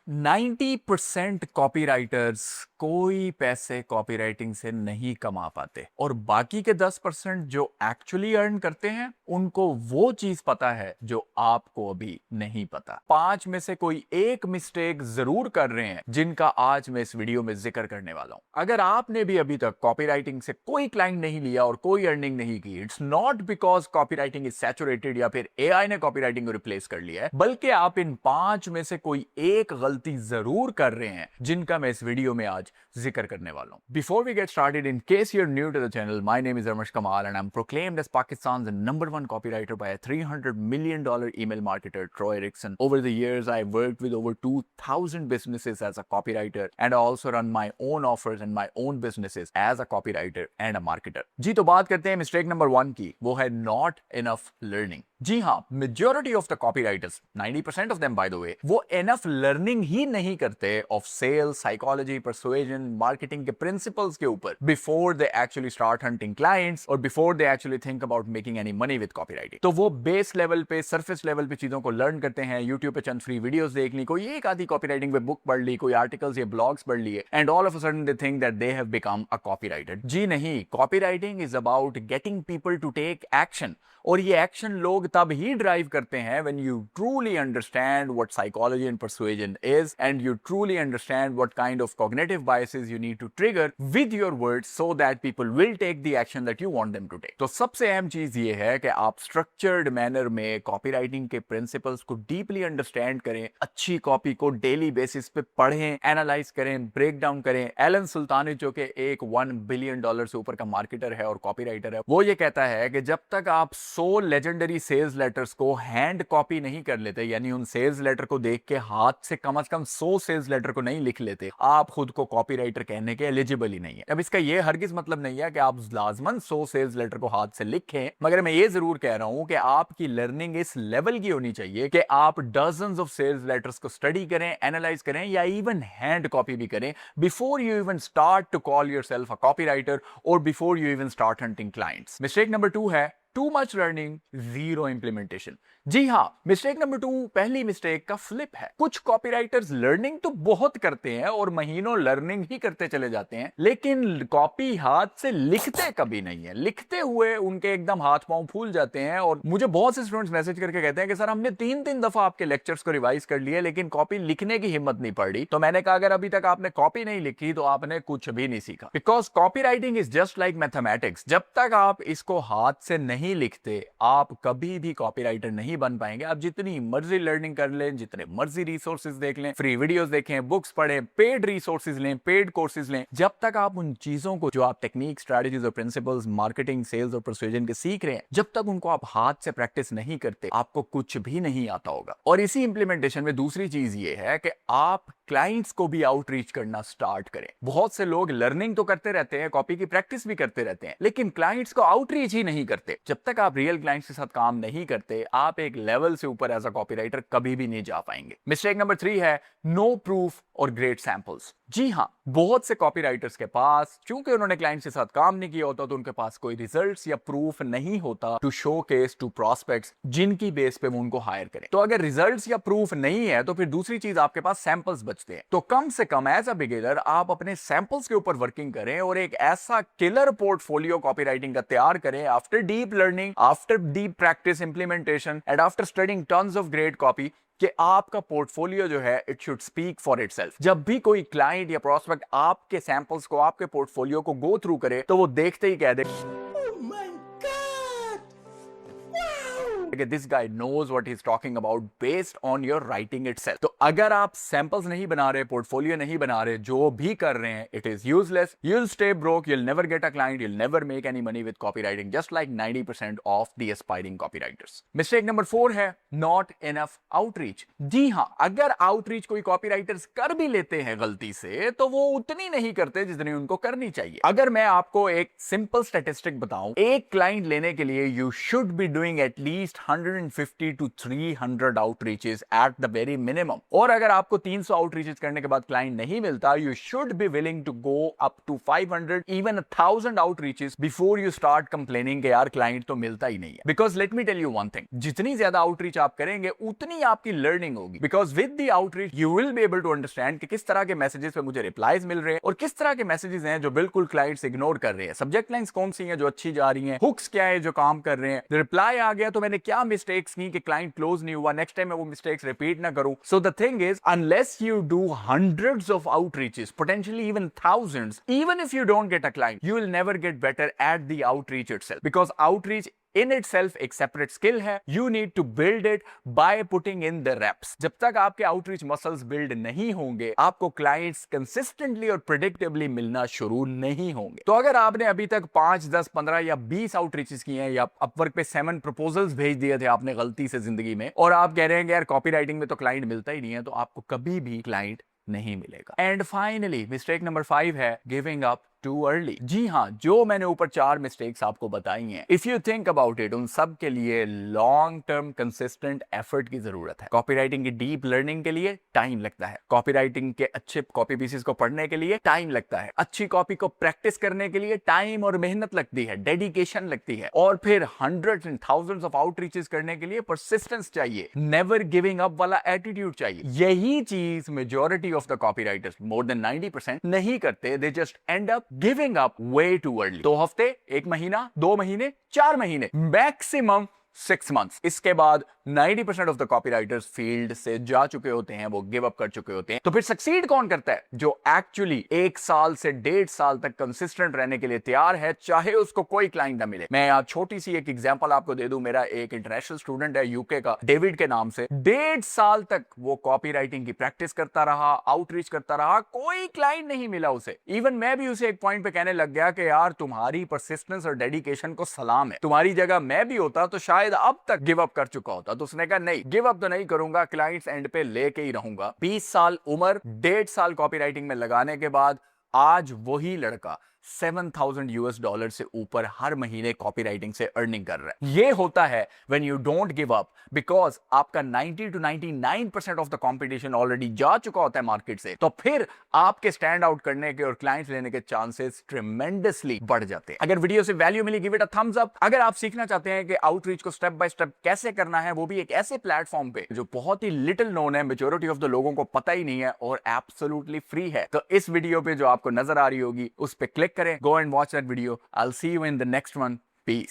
90% copywriters कोई पैसे copywriting से नहीं कमा पाते और बाकी के 10% जो एक्चुअली अर्न करते हैं उनको वो चीज पता है जो आपको अभी नहीं पता। 5 में से कोई एक मिस्टेक जरूर कर रहे हैं जिनका आज मैं इस वीडियो में जिक्र करने वाला हूं। अगर आपने भी अभी तक कॉपीराइटिंग से कोई क्लाइंट नहीं लिया और कोई अर्निंग नहीं की, it's not because copywriting is saturated या फिर एआई ने कॉपीराइटिंग को रिप्लेस कर लिया है, बल्कि आप इन 5 में से कोई एक गलती जरूर कर रहे हैं जिनका मैं इस वीडियो में आज जिक्र करने वाला हूं। Before we get started, in case you are new to the channel, my name is Ramesh Kamal and I am proclaimed as Pakistan's number one copywriter by a $300 million email marketer Troy Erickson. Over the years I worked with over 2,000 businesses as a copywriter and I also run my own offers and my own businesses as a copywriter and a marketer. जी, तो बात करते हैं mistake number 1 की, वो है not enough learning. जी हाँ, majority of the copywriters, 90% of them by the way, वो एनफ लर्निंग ही नहीं करते of sales, psychology, persuasion, marketing के प्रिंसिपल्स के ऊपर before they actually start hunting clients और before they actually think about making any money with copywriting. तो वो बेस लेवल पे, सरफेस लेवल पे चीजों को लर्न करते हैं, यूट्यूब पे चंद फ्री वीडियोस देख ली, कोई एक आधी कॉपीराइटिंग पे बुक पढ़ ली, कोई आर्टिकल्स या ब्लॉग्स पढ़ लिए, and all of a sudden they think that they have become a copywriter. जी नहीं, copywriting is about getting people to take action, और ये एक्शन लोग तब ही ड्राइव करते हैं when you truly understand what psychology and persuasion is and you truly understand what kind of cognitive biases you need to trigger with your words so that people will take the action that you want them to take. तो सबसे अहम चीज ये है कि आप structured manner में copywriting के प्रिंसिपल्स को डीपली अंडरस्टैंड करें, अच्छी कॉपी को डेली बेसिस पे पढ़ें, एनालाइज करें, ब्रेक डाउन करें। एलन सुल्तानी, जो कि एक $1 बिलियन से ऊपर का मार्केटर है और कॉपीराइटर है, वो ये कहता है कि जब तक आप 100 लेजेंडरी सेल्स लेटर्स को हैंड कॉपी नहीं कर लेते, यानी उन सेल्स लेटर को देख के हाथ से कम 100 सेल्स लेटर को नहीं लिख लेते, आप खुद को कॉपीराइटर कहने के एलिजिबल ही नहीं है। अब इसका ये हरगिज मतलब नहीं है कि आप लाजमन 100 सेल्स लेटर को हाथ से लिखें, मगर मैं ये जरूर कह रहा हूं कि आपकी लर्निंग इस लेवल की होनी चाहिए कि आप डजन्स ऑफ सेल्स लेटर्स को स्टडी करें, एनालाइज करें या इवन हैंड कॉपी भी करें before you even start to call yourself a copywriter और before you even start hunting clients. Mistake number 2 है too much learning, zero implementation. जी हां, मिस्टेक नंबर 2 पहली मिस्टेक का फ्लिप है। कुछ कॉपीराइटर्स लर्निंग तो बहुत करते हैं और महीनों लर्निंग ही करते चले जाते हैं, लेकिन कॉपी हाथ से लिखते कभी नहीं है। लिखते हुए उनके एकदम हाथ पांव फूल जाते हैं और मुझे बहुत से स्टूडेंट्स मैसेज करके कहते हैं कि सर हमने 3-3 दफा आपके लेक्चर्स को रिवाइज कर लिए लेकिन कॉपी लिखने की हिम्मत नहीं पड़ी। तो मैंने कहा अगर अभी तक आपने कॉपी नहीं लिखी तो आपने कुछ भी नहीं सीखा, because copy writing is just like mathematics. जब तक आप इसको हाथ से नहीं लिखते आप कभी भी कॉपीराइटर नहीं बन पाएंगे। आप जितनी मर्जी लर्निंग कर लें, जितने मर्जी रिसोर्सेज देख लें, फ्री वीडियोस देखें, बुक्स पढ़ें, पेड रिसोर्सेज लें, पेड कोर्सेज लें, जब तक आप उन चीजों को जो आप टेक्निक, स्ट्रेटजीज और प्रिंसिपल्स मार्केटिंग, सेल्स और परसुएजन के सीख रहे हैं, जब तक उनको आप हाथ से प्रैक्टिस नहीं करते आपको कुछ भी नहीं आता होगा। और इसी इंप्लीमेंटेशन में दूसरी चीज ये है कि आप क्लाइंट्स को भी आउटरीच करना स्टार्ट करें। बहुत से लोग लर्निंग तो करते रहते हैं, कॉपी की प्रैक्टिस भी करते रहते हैं, लेकिन क्लाइंट्स को आउटरीच ही नहीं करते। जब तक आप रियल क्लाइंट्स के साथ काम नहीं करते आप एक लेवल से ऊपर एज अ कॉपीराइटर कभी भी नहीं जा पाएंगे। मिस्टेक नंबर 3 है नो प्रूफ और ग्रेट सैंपल्स। जी हां, बहुत से कॉपीराइटर्स के पास, चूंकि उन्होंने क्लाइंट्स के साथ काम नहीं किया होता, तो उनके पास कोई रिजल्ट्स या प्रूफ नहीं होता to showcase to prospects जिनकी बेस पे वो उनको हायर करें। तो अगर रिजल्ट्स या प्रूफ नहीं है तो फिर दूसरी चीज आपके पास सैंपल्स बचते हैं। तो कम से कम एज अ बिगिनर आप अपने सैंपल्स के ऊपर वर्किंग करें और एक ऐसा किलर पोर्टफोलियो कॉपीराइटिंग का तैयार करें after deep learning, after deep practice, implementation and after studying tons of great copy कि आपका पोर्टफोलियो जो है it should speak for itself. जब भी कोई क्लाइंट या प्रोस्पेक्ट आपके सैंपल्स को, आपके पोर्टफोलियो को गो थ्रू करे तो वो देखते ही कह दे this guy knows what he is talking about based on your writing itself. तो अगर आप सैंपल्स नहीं बना रहे, पोर्टफोलियो नहीं बना रहे, जो भी कर रहे हैं it is useless. You will stay broke, you will never get a client, you will never make any money with copywriting, just like 90% of the aspiring copywriters. Mistake number 4 है नॉट इनफ आउटरीच। जी हां, अगर outreach कोई copywriters कर भी लेते हैं गलती से तो वो उतनी नहीं करते जितनी उनको करनी चाहिए। अगर मैं आपको एक सिंपल स्टैटिस्टिक बताऊं, एक क्लाइंट लेने के लिए you should be doing at least 150 to 300 outreaches at the very minimum. और अगर आपको 300 आउटरीचेस करने के बाद क्लाइंट नहीं मिलता, you should be willing to go up to 500 even 1000 outreaches before you start complaining कि यार क्लाइंट तो मिलता ही नहीं है। Because let me tell you one thing, जितनी ज्यादा आउटरीच आप करेंगे उतनी आपकी लर्निंग होगी। Because with the outreach you will be able to understand कि किस तरह के मैसेजेस पे मुझे रिप्लाईज मिल रहे हैं और किस तरह के मैसेजेस हैं जो बिल्कुल क्लाइंट्स इग्नोर कर रहे हैं। सब्जेक्ट लाइंस कौन सी हैं जो अच्छी जा रही हैं, हुक्स क्या है जो काम कर रहे हैं, रिप्लाई आ गया तो मैंने क्या मिस्टेक्स की कि क्लाइंट क्लोज नहीं हुआ, नेक्स्ट टाइम मैं वो मिस्टेक्स रिपीट ना करूं। So the thing is, unless you do hundreds of outreaches, potentially even thousands, even if you don't get a client, you will never get better at the outreach itself, because outreach in itself एक separate skill है। You need to build it by putting in the reps। जब तक आपके outreach muscles build नहीं होंगे, आपको clients consistently और predictably मिलना शुरू नहीं होंगे। तो अगर आपने अभी तक 5, 10, 15 या 20 outreaches किए हैं या Upwork पे 7 proposals भेज दिए थे आपने गलती से जिंदगी में, और आप कह रहे हैं कि यार कॉपी राइटिंग में तो क्लाइंट मिलता ही नहीं है, तो आपको कभी भी क्लाइंट नहीं मिलेगा। एंड फाइनली मिस्टेक नंबर 5 है गिविंग अप टू अर्ली। जी हाँ, जो मैंने ऊपर 4 मिस्टेक्स आपको बताई हैं, if you think about it, उन सब के लिए लॉन्ग टर्म कंसिस्टेंट एफर्ट की जरूरत है। कॉपीराइटिंग की डीप लर्निंग के लिए टाइम लगता है, कॉपीराइटिंग के अच्छे कॉपी पीसेस को पढ़ने के लिए टाइम लगता है, अच्छी कॉपी को प्रैक्टिस करने के लिए टाइम और मेहनत लगती है, डेडिकेशन लगती है, और फिर हंड्रेड्स एंड थाउजेंड्स ऑफ आउटरीचेस करने के लिए परसिस्टेंस चाहिए, नेवर गिविंग अप वाला एटीट्यूड चाहिए। यही चीज majority of the copywriters, more than 90%, नहीं करते। They just and up giving up way too early. 2 हफ्ते, 1 महीना, 2 महीने, 4 महीने, मैक्सिमम 6 months, इसके बाद 90% ऑफ द कॉपीराइटर्स फील्ड से जा चुके होते हैं, वो गिव अप कर चुके होते हैं। तो फिर सक्सीड कौन करता है? जो एक्चुअली 1 साल से 1.5 साल तक कंसिस्टेंट रहने के लिए तैयार है, चाहे उसको कोई क्लाइंट ना मिले। मैं आज छोटी सी एक एग्जांपल आपको दे दूं। मेरा एक इंटरनेशनल स्टूडेंट है यूके का, डेविड के नाम से। 1.5 साल तक वो कॉपी राइटिंग की प्रैक्टिस करता रहा, आउटरीच करता रहा, कोई क्लाइंट नहीं मिला उसे। इवन मैं भी उसे एक पॉइंट पे कहने लग गया कि यार तुम्हारी परसिस्टेंस और डेडिकेशन को सलाम है, तुम्हारी जगह मैं भी होता तो शायद अब तक गिव अप कर चुका होता। तो उसने कहा नहीं, गिव अप तो नहीं करूंगा, क्लाइंट्स एंड पे लेके ही रहूंगा। 20 साल उम्र, 1.5 साल कॉपीराइटिंग में लगाने के बाद आज वही लड़का $7,000 से ऊपर हर महीने कॉपीराइटिंग से अर्निंग कर रहा है। ये होता है when you don't give up, because आपका 90 to 99% of the competition already जा चुका होता है मार्केट से। तो फिर आपके स्टैंड आउट करने के और क्लाइंट्स लेने के चांसेस ट्रेमेंडसली बढ़ जाते हैं। अगर वीडियो से वैल्यू मिली, give it a thumbs up. अगर आप सीखना चाहते हैं कि आउटरीच को स्टेप बाय स्टेप कैसे करना है, वो भी एक ऐसे प्लेटफॉर्म पे जो बहुत ही लिटिल नोन है, मेजॉरिटी ऑफ द लोगों को पता ही नहीं है और एब्सोल्युटली फ्री है, तो इस वीडियो पे जो आपको नजर आ रही होगी उस पे क्लिक करें, go and watch that video. I'll see you in the next one.